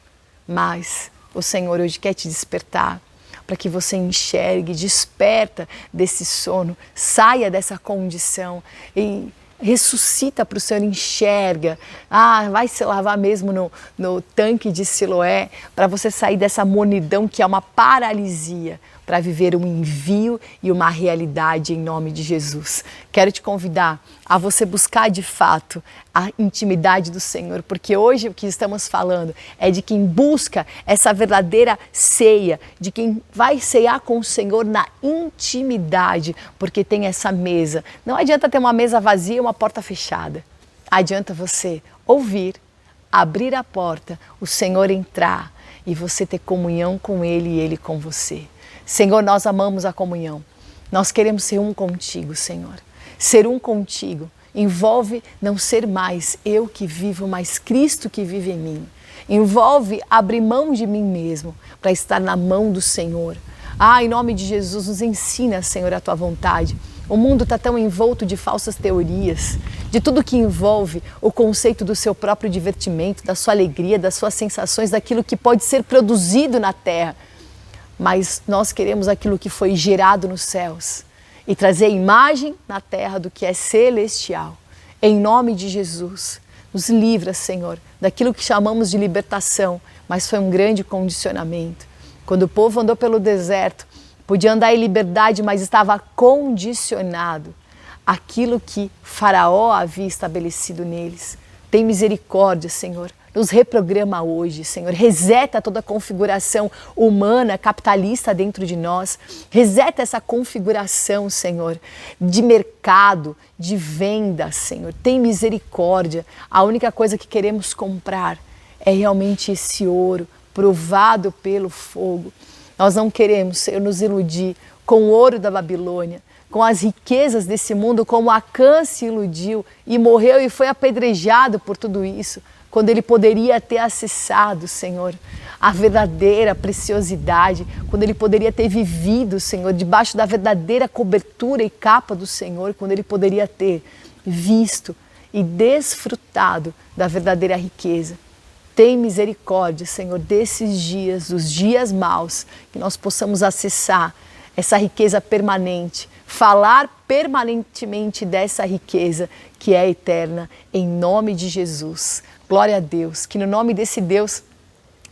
Mas o Senhor hoje quer te despertar para que você enxergue, desperta desse sono, saia dessa condição e ressuscita para o Senhor, enxerga. Vai se lavar mesmo no tanque de Siloé para você sair dessa mornidão que é uma paralisia. para viver um envio e uma realidade em nome de Jesus. Quero te convidar a você buscar de fato a intimidade do Senhor, porque hoje o que estamos falando é de quem busca essa verdadeira ceia, de quem vai cear com o Senhor na intimidade, porque tem essa mesa. Não adianta ter uma mesa vazia e uma porta fechada. Adianta você ouvir, abrir a porta, o Senhor entrar e você ter comunhão com Ele e Ele com você. Senhor, nós amamos a comunhão. Nós queremos ser um contigo, Senhor. Ser um contigo envolve não ser mais eu que vivo, mas Cristo que vive em mim. Envolve abrir mão de mim mesmo para estar na mão do Senhor. Em nome de Jesus, nos ensina, Senhor, a Tua vontade. O mundo está tão envolto de falsas teorias, de tudo que envolve o conceito do seu próprio divertimento, da sua alegria, das suas sensações, daquilo que pode ser produzido na terra. Mas nós queremos aquilo que foi gerado nos céus e trazer a imagem na terra do que é celestial. Em nome de Jesus, nos livra, Senhor, daquilo que chamamos de libertação, mas foi um grande condicionamento. Quando o povo andou pelo deserto, podia andar em liberdade, mas estava condicionado àquilo que Faraó havia estabelecido neles. Tem misericórdia, Senhor. Nos reprograma hoje, Senhor. Reseta toda a configuração humana, capitalista dentro de nós. Reseta essa configuração, Senhor, de mercado, de venda, Senhor. Tem misericórdia. A única coisa que queremos comprar é realmente esse ouro provado pelo fogo. Nós não queremos, Senhor, nos iludir com o ouro da Babilônia, com as riquezas desse mundo, como Acã se iludiu e morreu e foi apedrejado por tudo isso, quando ele poderia ter acessado, Senhor, a verdadeira preciosidade, quando ele poderia ter vivido, Senhor, debaixo da verdadeira cobertura e capa do Senhor, quando ele poderia ter visto e desfrutado da verdadeira riqueza. Tem misericórdia, Senhor, desses dias, dos dias maus, que nós possamos acessar essa riqueza permanente, falar permanentemente dessa riqueza que é eterna, em nome de Jesus. Glória a Deus, que no nome desse Deus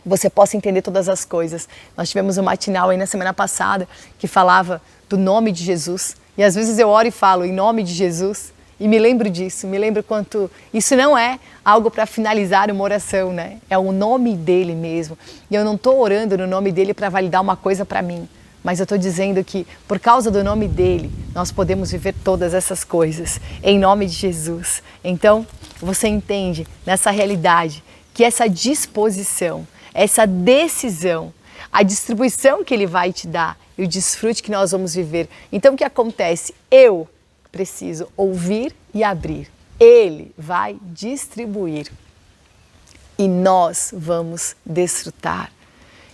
você possa entender todas as coisas. Nós tivemos um matinal aí na semana passada que falava do nome de Jesus, e às vezes eu oro e falo em nome de Jesus, e me lembro disso, me lembro quanto isso não é algo para finalizar uma oração, né? É o nome dele mesmo. E eu não estou orando no nome dele para validar uma coisa para mim, mas eu estou dizendo que por causa do nome dele, nós podemos viver todas essas coisas, em nome de Jesus. Então, você entende nessa realidade que essa disposição, essa decisão, a distribuição que ele vai te dar e o desfrute que nós vamos viver. Então, o que acontece? Eu preciso ouvir e abrir. Ele vai distribuir e nós vamos desfrutar.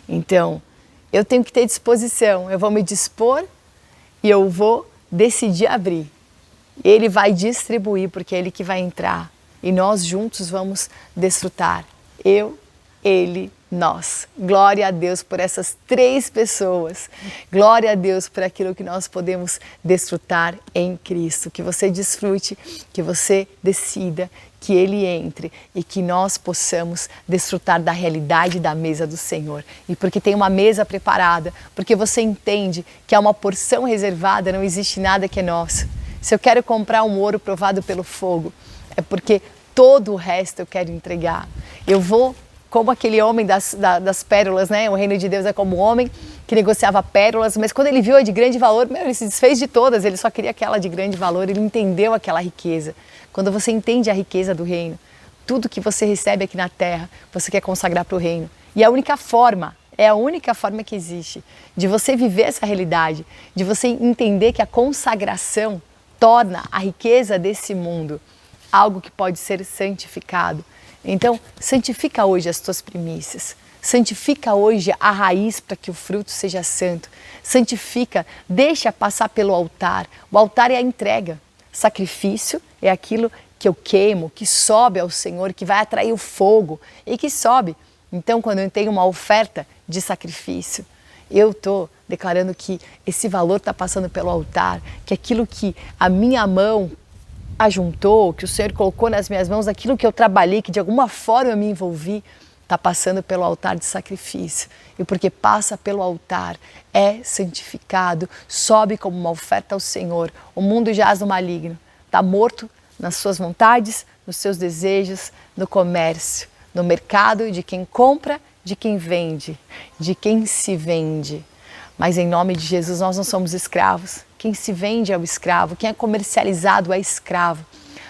Então, eu tenho que ter disposição, eu vou me dispor e eu vou decidir abrir. Ele vai distribuir, porque é ele que vai entrar e nós juntos vamos desfrutar. Eu, ele, nós. Glória a Deus por essas 3 pessoas. Glória a Deus por aquilo que nós podemos desfrutar em Cristo. Que você desfrute, que você decida, que Ele entre e que nós possamos desfrutar da realidade da mesa do Senhor. E porque tem uma mesa preparada, porque você entende que há uma porção reservada, não existe nada que é nosso. Se eu quero comprar um ouro provado pelo fogo, é porque todo o resto eu quero entregar. Eu vou como aquele homem das pérolas, né? O reino de Deus é como um homem que negociava pérolas, mas quando ele viu a de grande valor, ele se desfez de todas, ele só queria aquela de grande valor, ele entendeu aquela riqueza. Quando você entende a riqueza do reino, tudo que você recebe aqui na terra, você quer consagrar para o reino. E a única forma que existe de você viver essa realidade, de você entender que a consagração torna a riqueza desse mundo algo que pode ser santificado. Então, santifica hoje as tuas primícias, santifica hoje a raiz para que o fruto seja santo, santifica, deixa passar pelo altar. O altar é a entrega, sacrifício é aquilo que eu queimo, que sobe ao Senhor, que vai atrair o fogo e que sobe. Então, quando eu tenho uma oferta de sacrifício, eu estou declarando que esse valor está passando pelo altar, que aquilo que a minha mão ajuntou, que o Senhor colocou nas minhas mãos, aquilo que eu trabalhei, que de alguma forma eu me envolvi, está passando pelo altar de sacrifício. E porque passa pelo altar, é santificado, sobe como uma oferta ao Senhor. O mundo jaz no maligno, está morto nas suas vontades, nos seus desejos, no comércio, no mercado de quem compra, de quem vende, de quem se vende. Mas em nome de Jesus nós não somos escravos. Quem se vende é o escravo, quem é comercializado é escravo.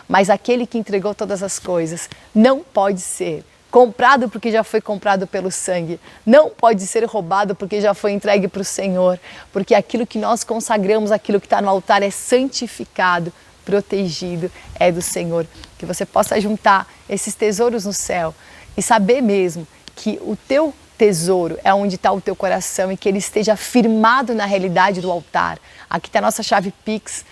Mas aquele que entregou todas as coisas não pode ser comprado porque já foi comprado pelo sangue. Não pode ser roubado porque já foi entregue para o Senhor. Porque aquilo que nós consagramos, aquilo que está no altar é santificado, protegido, é do Senhor. Que você possa juntar esses tesouros no céu e saber mesmo que o teu tesouro é onde está o teu coração e que ele esteja firmado na realidade do altar. Aqui está a nossa chave Pix,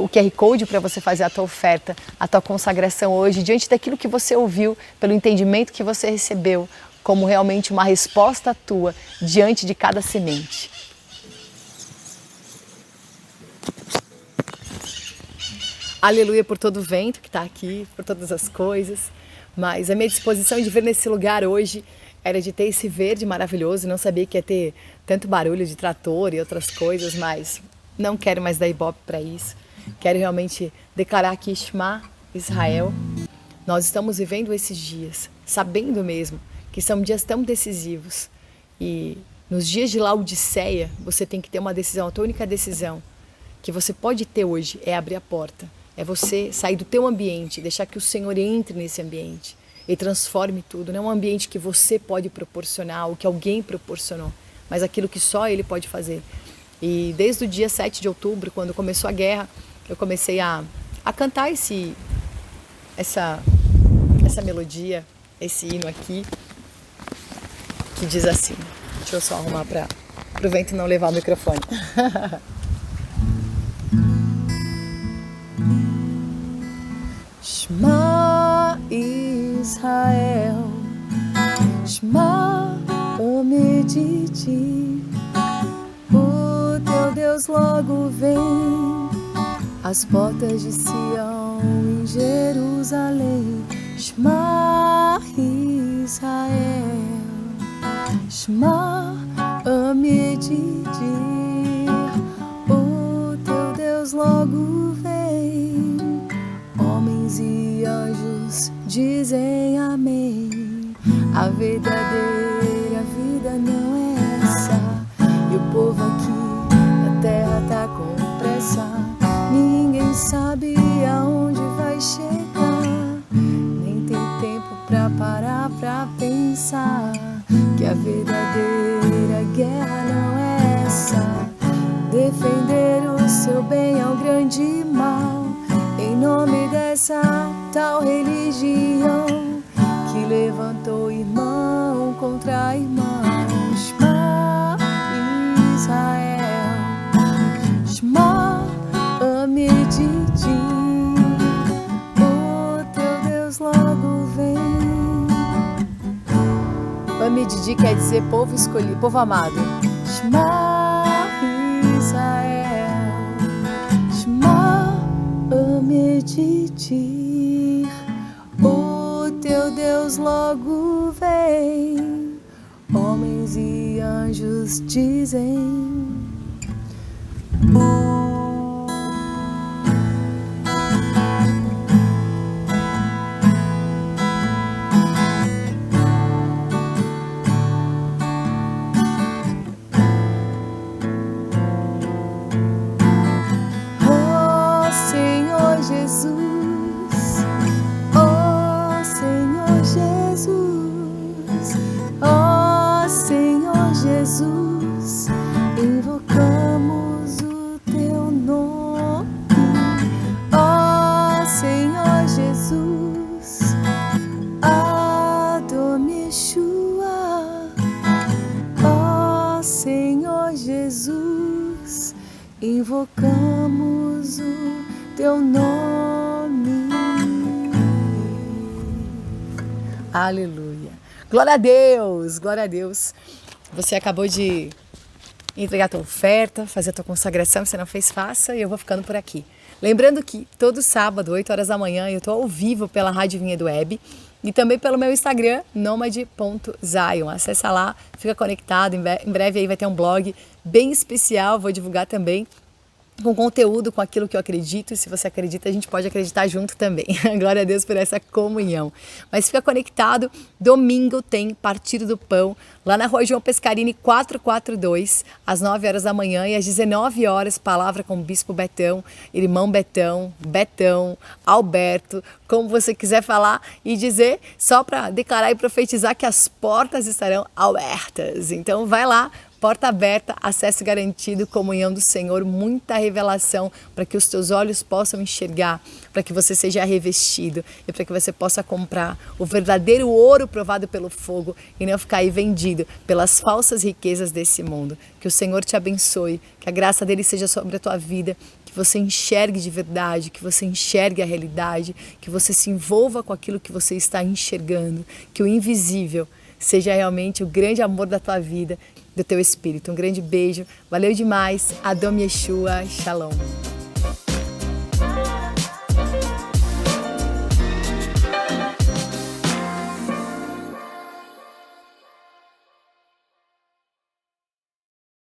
o QR Code para você fazer a tua oferta, a tua consagração hoje, diante daquilo que você ouviu, pelo entendimento que você recebeu, como realmente uma resposta tua diante de cada semente. Aleluia por todo o vento que está aqui, por todas as coisas, mas a minha disposição de vir nesse lugar hoje era de ter esse verde maravilhoso, não sabia que ia ter tanto barulho de trator e outras coisas, mas não quero mais dar ibope para isso. Quero realmente declarar aqui Shema Israel. Nós estamos vivendo esses dias, sabendo mesmo que são dias tão decisivos. E nos dias de Laodiceia, você tem que ter uma decisão, a tua única decisão que você pode ter hoje é abrir a porta. É você sair do teu ambiente, deixar que o Senhor entre nesse ambiente e transforme tudo. Não é um ambiente que você pode proporcionar, ou que alguém proporcionou, mas aquilo que só Ele pode fazer. E desde o dia 7 de outubro, quando começou a guerra, eu comecei a cantar essa melodia, esse hino aqui, que diz assim. Deixa eu só arrumar para o vento não levar o microfone. Shema Israel, Shema Amediti, o teu Deus logo vem, às portas de Sião em Jerusalém. Shema Israel, Shema Amediti, o teu Deus logo vem, homens e anjos dizem amém. A verdadeira vida não é essa, e o povo aqui na terra tá com pressa. Ninguém sabe aonde vai chegar, nem tem tempo pra parar pra pensar que a verdadeira guerra não é essa. Defender o seu bem é um grande mal, em nome dessa tal religião que levantou irmão contra irmão. Shema Israel, Shema Amediti, o teu Deus logo vem. Amediti quer dizer povo escolhido, povo amado. Shema Israel, Shema Amediti, o teu Deus logo vem, homens e anjos dizem. Jesus, invocamos o teu nome, ó Senhor Jesus, Adom Yeshua, ó Senhor Jesus, invocamos o teu nome. Aleluia. Glória a Deus, glória a Deus. Você acabou de entregar a tua oferta, fazer a tua consagração, se não fez, faça, e eu vou ficando por aqui. Lembrando que todo sábado, 8 horas da manhã, eu estou ao vivo pela Rádio Vinhedo Web, e também pelo meu Instagram, nomad.zion. Acessa lá, fica conectado, em breve aí vai ter um blog bem especial, vou divulgar também com conteúdo, com aquilo que eu acredito, e se você acredita, a gente pode acreditar junto também. Glória a Deus por essa comunhão. Mas fica conectado, domingo tem Partido do Pão, lá na Rua João Pescarini 442, às 9 horas da manhã, e às 19 horas, palavra com o Bispo Betão, irmão Betão, Alberto, como você quiser falar e dizer, só para declarar e profetizar que as portas estarão abertas. Então vai lá, porta aberta, acesso garantido, comunhão do Senhor, muita revelação para que os teus olhos possam enxergar, para que você seja revestido e para que você possa comprar o verdadeiro ouro provado pelo fogo e não ficar aí vendido pelas falsas riquezas desse mundo. Que o Senhor te abençoe, que a graça dele seja sobre a tua vida, que você enxergue de verdade, que você enxergue a realidade, que você se envolva com aquilo que você está enxergando, que o invisível seja realmente o grande amor da tua vida, do teu espírito. Um grande beijo, valeu demais, Adom Yeshua, Shalom.